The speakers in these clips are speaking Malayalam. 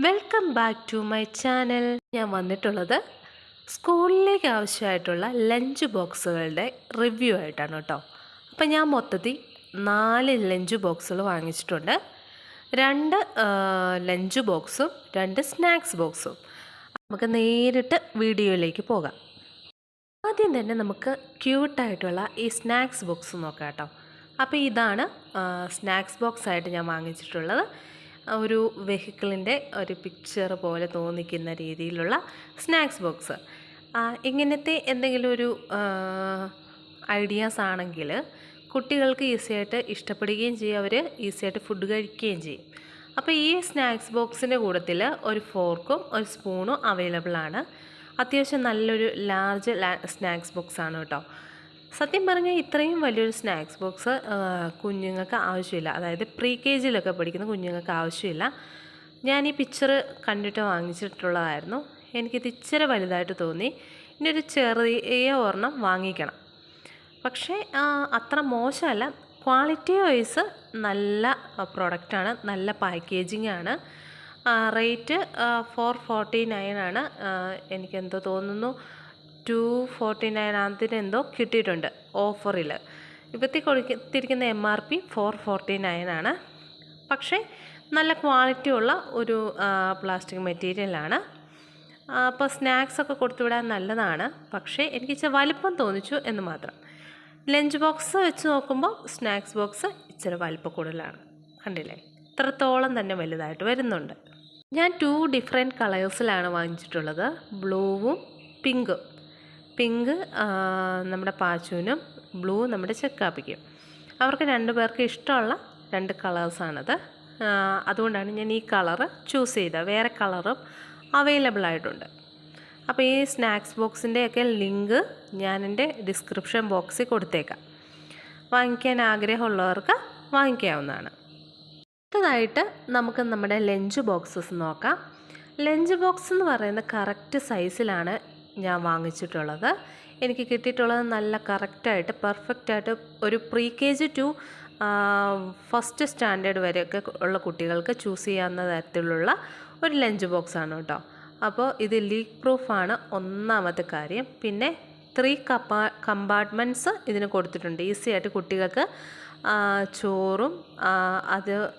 Welcome back to my channel. ഞാൻ വന്നിട്ടുള്ളത് സ്കൂളിലേക്ക് ആവശ്യമായിട്ടുള്ള ലഞ്ച് ബോക്സുകളുടെ റിവ്യൂ ആയിട്ടാണ് കേട്ടോ. അപ്പം ഞാൻ മൊത്തത്തിൽ 4 ലഞ്ച് ബോക്സുകൾ വാങ്ങിച്ചിട്ടുണ്ട്. 2 ലഞ്ച് ബോക്സും 2 സ്നാക്സ് ബോക്സും. നമുക്ക് നേരിട്ട് വീഡിയോയിലേക്ക് പോകാം. ആദ്യം തന്നെ നമുക്ക് ക്യൂട്ടായിട്ടുള്ള ഈ സ്നാക്സ് ബോക്സ് നോക്കാം കേട്ടോ. അപ്പോൾ ഇതാണ് സ്നാക്സ് ബോക്സ് ആയിട്ട് ഞാൻ വാങ്ങിച്ചിട്ടുള്ളത്. ഒരു വെഹിക്കിളിൻ്റെ ഒരു പിക്ചർ പോലെ തോന്നിക്കുന്ന രീതിയിലുള്ള സ്നാക്സ് ബോക്സ്. ഇങ്ങനത്തെ എന്തെങ്കിലും ഒരു ഐഡിയാസ് ആണെങ്കിൽ കുട്ടികൾക്ക് ഈസിയായിട്ട് ഇഷ്ടപ്പെടുകയും ചെയ്യും, അവർ ഈസിയായിട്ട് ഫുഡ് കഴിക്കുകയും ചെയ്യും. അപ്പോൾ ഈ സ്നാക്സ് ബോക്സിൻ്റെ കൂട്ടത്തിൽ ഒരു ഫോർക്കും ഒരു സ്പൂണും അവൈലബിൾ ആണ്. അത്യാവശ്യം നല്ലൊരു ലാർജ് സ്നാക്സ് ബോക്സ് ആണ് കേട്ടോ. സത്യം പറഞ്ഞാൽ ഇത്രയും വലിയൊരു സ്നാക്സ് ബോക്സ് കുഞ്ഞുങ്ങൾക്ക് ആവശ്യമില്ല, അതായത് പ്രീ കെ ജിയിലൊക്കെ പഠിക്കുന്ന കുഞ്ഞുങ്ങൾക്ക് ആവശ്യമില്ല. ഞാൻ ഈ പിക്ചർ കണ്ടിട്ട് വാങ്ങിച്ചിട്ടുള്ളതായിരുന്നു. എനിക്കിത് ഇച്ചിരി വലുതായിട്ട് തോന്നി. ഇനി ഒരു ചെറിയ ഒരെണ്ണം വാങ്ങിക്കണം. പക്ഷേ അത്ര മോശമല്ല, ക്വാളിറ്റി വൈസ് നല്ല പ്രൊഡക്റ്റാണ്, നല്ല പാക്കേജിംഗ് ആണ്. റേറ്റ് 449 ആണ്. എനിക്കെന്തോ തോന്നുന്നു 249 അതിനെന്തോ കിട്ടിയിട്ടുണ്ട് ഓഫറിൽ. ഇപ്പോഴത്തെ കൊടുത്തിരിക്കുന്ന MRP 449 ആണ്. പക്ഷേ നല്ല ക്വാളിറ്റി ഉള്ള ഒരു പ്ലാസ്റ്റിക് മെറ്റീരിയലാണ്. അപ്പോൾ സ്നാക്സൊക്കെ കൊടുത്തുവിടാൻ നല്ലതാണ്. പക്ഷേ എനിക്ക് ഇച്ചിരി വലിപ്പം തോന്നിച്ചു എന്ന് മാത്രം. ലഞ്ച് ബോക്സ് വെച്ച് നോക്കുമ്പോൾ സ്നാക്സ് ബോക്സ് ഇച്ചിരി വലിപ്പം കൂടുതലാണ്. കണ്ടില്ലേ, ഇത്രത്തോളം തന്നെ വലുതായിട്ട് വരുന്നുണ്ട്. ഞാൻ 2 ഡിഫറെൻറ്റ് കളേഴ്സിലാണ് വാങ്ങിച്ചിട്ടുള്ളത്, ബ്ലൂവും പിങ്കും. പിങ്ക് നമ്മുടെ പാച്ചുവിനും ബ്ലൂ നമ്മുടെ ചെക്കാപ്പിക്കും. അവർക്ക് 2 പേർക്ക് ഇഷ്ടമുള്ള 2 കളേഴ്സാണത്. അതുകൊണ്ടാണ് ഞാൻ ഈ കളറ് ചൂസ് ചെയ്തത്. വേറെ കളറും അവൈലബിൾ ആയിട്ടുണ്ട്. അപ്പോൾ ഈ സ്നാക്സ് ബോക്സിൻ്റെയൊക്കെ ലിങ്ക് ഞാൻ എൻ്റെ ഡിസ്ക്രിപ്ഷൻ ബോക്സിൽ കൊടുത്തേക്കാം. വാങ്ങിക്കാൻ ആഗ്രഹമുള്ളവർക്ക് വാങ്ങിക്കാവുന്നതാണ്. അടുത്തതായിട്ട് നമുക്ക് നമ്മുടെ ലഞ്ച് ബോക്സസ് നോക്കാം. ലഞ്ച് ബോക്സ് എന്ന് പറയുന്നത് കറക്റ്റ് സൈസിലാണ് ഞാൻ വാങ്ങിച്ചിട്ടുള്ളത്. എനിക്ക് കിട്ടിയിട്ടുള്ളത് നല്ല കറക്റ്റായിട്ട് പെർഫെക്റ്റായിട്ട് ഒരു pre K G to first standard വരെയൊക്കെ ഉള്ള കുട്ടികൾക്ക് ചൂസ് ചെയ്യാവുന്ന തരത്തിലുള്ള ഒരു ലഞ്ച് ബോക്സാണ് കേട്ടോ. അപ്പോൾ ഇത് ലീക്ക് പ്രൂഫാണ് ഒന്നാമത്തെ കാര്യം. പിന്നെ 3 കമ്പാർട്ട്മെൻറ്റ്സ് ഇതിന് കൊടുത്തിട്ടുണ്ട്. ഈസി ആയിട്ട് കുട്ടികൾക്ക് ചോറും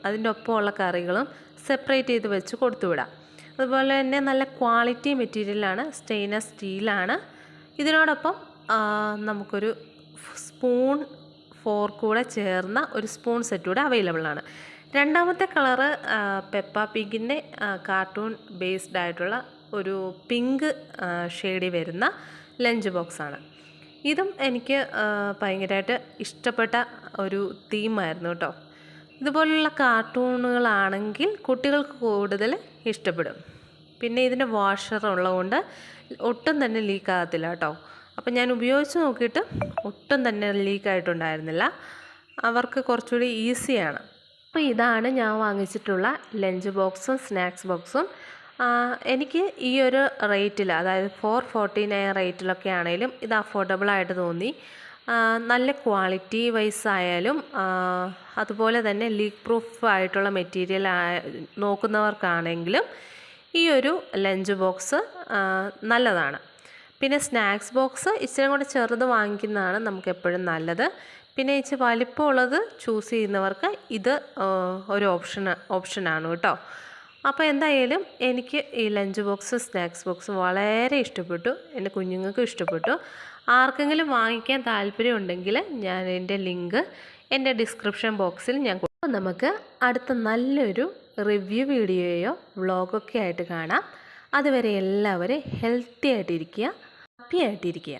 അതിൻ്റെ ഒപ്പമുള്ള കറികളും സെപ്പറേറ്റ് ചെയ്ത് വെച്ച് കൊടുത്തുവിടാം. അതുപോലെ തന്നെ നല്ല ക്വാളിറ്റി മെറ്റീരിയലാണ്, സ്റ്റെയിൻലെസ് സ്റ്റീലാണ്. ഇതിനോടൊപ്പം നമുക്കൊരു സ്പൂൺ ഫോർക്ക് കൂടെ ചേർന്ന ഒരു സ്പൂൺ സെറ്റ് കൂടെ അവൈലബിൾ ആണ്. രണ്ടാമത്തെ കളറ് പെപ്പ പിഗിൻ്റെ കാർട്ടൂൺ ബേസ്ഡ് ആയിട്ടുള്ള ഒരു പിങ്ക് ഷെയ്ഡിൽ വരുന്ന ലഞ്ച് ബോക്സാണ്. ഇതും എനിക്ക് ഭയങ്കരമായിട്ട് ഇഷ്ടപ്പെട്ട ഒരു തീമായിരുന്നു കേട്ടോ. ഇതുപോലുള്ള കാർട്ടൂണുകളാണെങ്കിൽ കുട്ടികൾക്ക് കൂടുതൽ ഇഷ്ടപ്പെടും. പിന്നെ ഇതിൻ്റെ വാഷർ ഉള്ളതുകൊണ്ട് ഒട്ടും തന്നെ ലീക്കാകത്തില്ല കേട്ടോ. അപ്പം ഞാൻ ഉപയോഗിച്ച് നോക്കിയിട്ട് ഒട്ടും തന്നെ ലീക്കായിട്ടുണ്ടായിരുന്നില്ല. അവർക്ക് കുറച്ചുകൂടി ഈസിയാണ്. അപ്പോൾ ഇതാണ് ഞാൻ വാങ്ങിച്ചിട്ടുള്ള ലഞ്ച് ബോക്സും സ്നാക്സ് ബോക്സും. എനിക്ക് ഈ ഒരു റേറ്റിൽ, അതായത് 449 റേറ്റിലൊക്കെ ആണെങ്കിലും ഇത് അഫോർഡബിളായിട്ട് തോന്നി. നല്ല ക്വാളിറ്റി വൈസ് ആയാലും അതുപോലെ തന്നെ ലീക്ക് പ്രൂഫ് ആയിട്ടുള്ള മെറ്റീരിയൽ നോക്കുന്നവർക്കാണെങ്കിലും ഈ ഒരു ലഞ്ച് ബോക്സ് നല്ലതാണ്. പിന്നെ സ്നാക്സ് ബോക്സ് ഇച്ചിരി കൂടെ ചെറുത് വാങ്ങിക്കുന്നതാണ് നമുക്ക് എപ്പോഴും നല്ലത്. പിന്നെ ഇച്ചിരി വലിപ്പമുള്ളത് ചൂസ് ചെയ്യുന്നവർക്ക് ഇത് ഒരു ഓപ്ഷനാണ് കേട്ടോ. അപ്പോൾ എന്തായാലും എനിക്ക് ഈ ലഞ്ച് ബോക്സ് സ്നാക്സ് ബോക്സ് വളരെ ഇഷ്ടപ്പെട്ടു, എൻ്റെ കുഞ്ഞുങ്ങൾക്കും ഇഷ്ടപ്പെട്ടു. ആർക്കെങ്കിലും വാങ്ങിക്കാൻ താല്പര്യമുണ്ടെങ്കിൽ ഞാൻ എൻ്റെ ലിങ്ക് എൻ്റെ ഡിസ്ക്രിപ്ഷൻ ബോക്സിൽ ഞാൻ കൊടുക്കും. നമുക്ക് അടുത്ത നല്ലൊരു റിവ്യൂ വീഡിയോയോ വ്ളോഗൊക്കെ ആയിട്ട് കാണാം. അതുവരെ എല്ലാവരും ഹെൽത്തി ആയിട്ടിരിക്കുക, ഹാപ്പി ആയിട്ടിരിക്കുക.